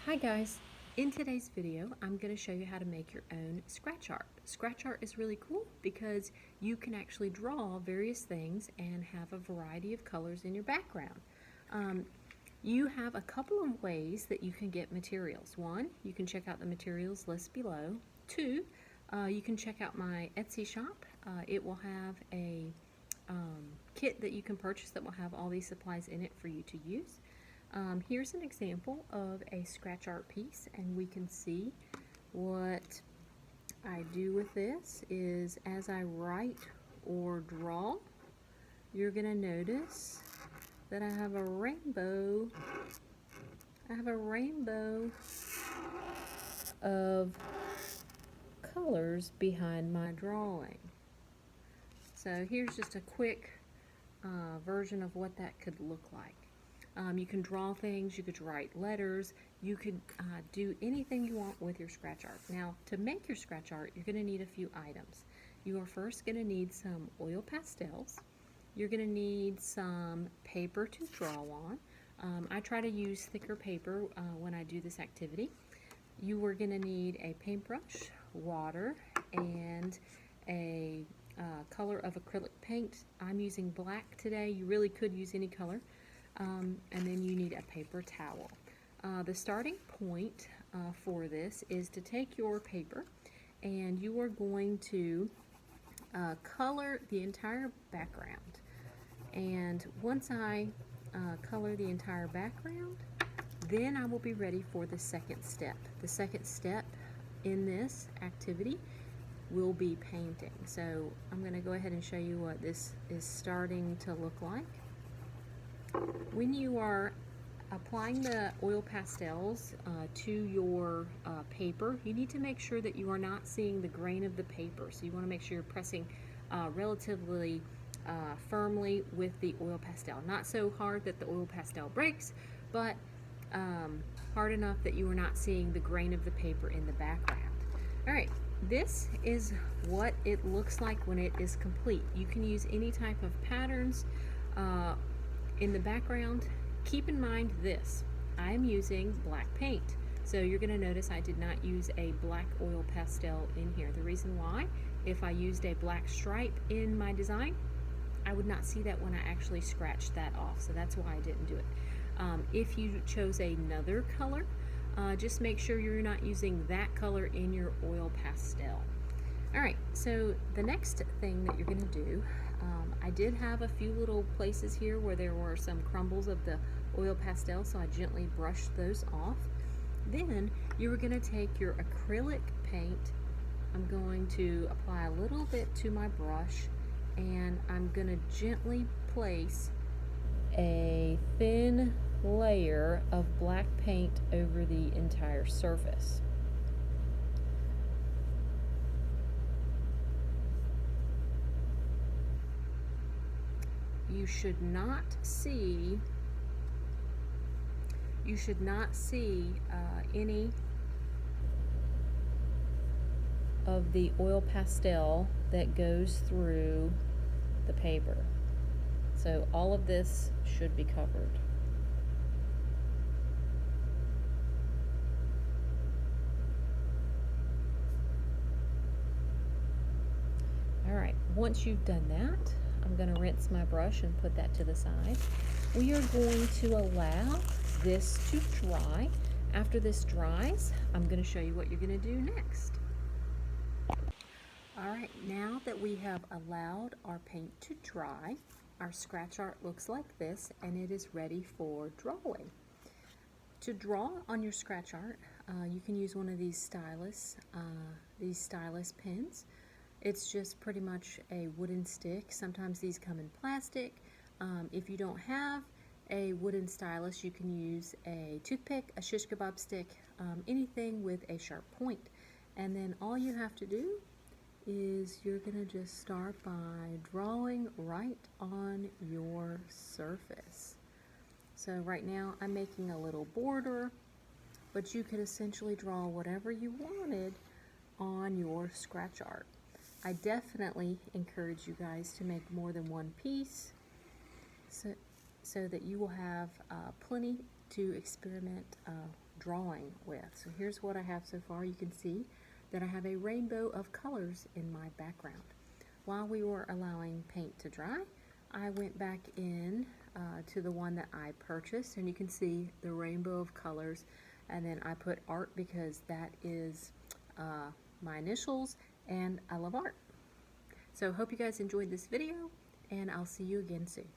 Hi guys! In today's video, I'm going to show you how to make your own scratch art. Scratch art is really cool because you can actually draw various things and have a variety of colors in your background. You have a couple of ways that you can get materials. One, you can check out the materials list below. Two, you can check out my Etsy shop. It will have a kit that you can purchase that will have all these supplies in it for you to use. Here's an example of a scratch art piece, and we can see what I do with this is as I write or draw, you're going to notice that I have a rainbow. Of colors behind my drawing. So here's just a quick version of what that could look like. You can draw things, you could write letters, you could do anything you want with your scratch art. Now, to make your scratch art, you're going to need a few items. You are first going to need some oil pastels. You're going to need some paper to draw on. I try to use thicker paper when I do this activity. You are going to need a paintbrush, water, and a color of acrylic paint. I'm using black today. You really could use any color. And then you need a paper towel. The starting point for this is to take your paper and you are going to color the entire background. And once I color the entire background, then I will be ready for the second step. The second step in this activity will be painting. So I'm going to go ahead and show you what this is starting to look like. When you are applying the oil pastels to your paper, you need to make sure that you are not seeing the grain of the paper. So you want to make sure you're pressing relatively firmly with the oil pastel. Not so hard that the oil pastel breaks, but hard enough that you are not seeing the grain of the paper in the background. Alright, this is what it looks like when it is complete. You can use any type of patterns. In the background, keep in mind this, I am using black paint. So you're going to notice I did not use a black oil pastel in here. The reason why, if I used a black stripe in my design, I would not see that when I actually scratched that off. So that's why I didn't do it. If you chose another color, just make sure you're not using that color in your oil pastel. Alright, so the next thing that you're going to do, I did have a few little places here where there were some crumbles of the oil pastel, so I gently brushed those off. Then you are going to take your acrylic paint. I'm going to apply a little bit to my brush, and I'm going to gently place a thin layer of black paint over the entire surface. You should not see any of the oil pastel that goes through the paper. So all of this should be covered. Alright, once you've done that, I'm going to rinse my brush and put that to the side. We are going to allow this to dry. After this dries, I'm going to show you what you're going to do next. Alright, now that we have allowed our paint to dry, our scratch art looks like this, and it is ready for drawing. To draw on your scratch art, you can use one of these stylus pens. It's just pretty much a wooden stick. Sometimes these come in plastic. If you don't have a wooden stylus, you can use a toothpick, a shish kebab stick, anything with a sharp point. And then all you have to do is you're going to just start by drawing right on your surface. So right now I'm making a little border, but you could essentially draw whatever you wanted on your scratch art. I definitely encourage you guys to make more than one piece so that you will have plenty to experiment drawing with. So here's what I have so far. You can see that I have a rainbow of colors in my background. While we were allowing paint to dry, I went back in to the one that I purchased, and you can see the rainbow of colors, and then I put art because that is my initials, and I love art. So hope you guys enjoyed this video, and I'll see you again soon.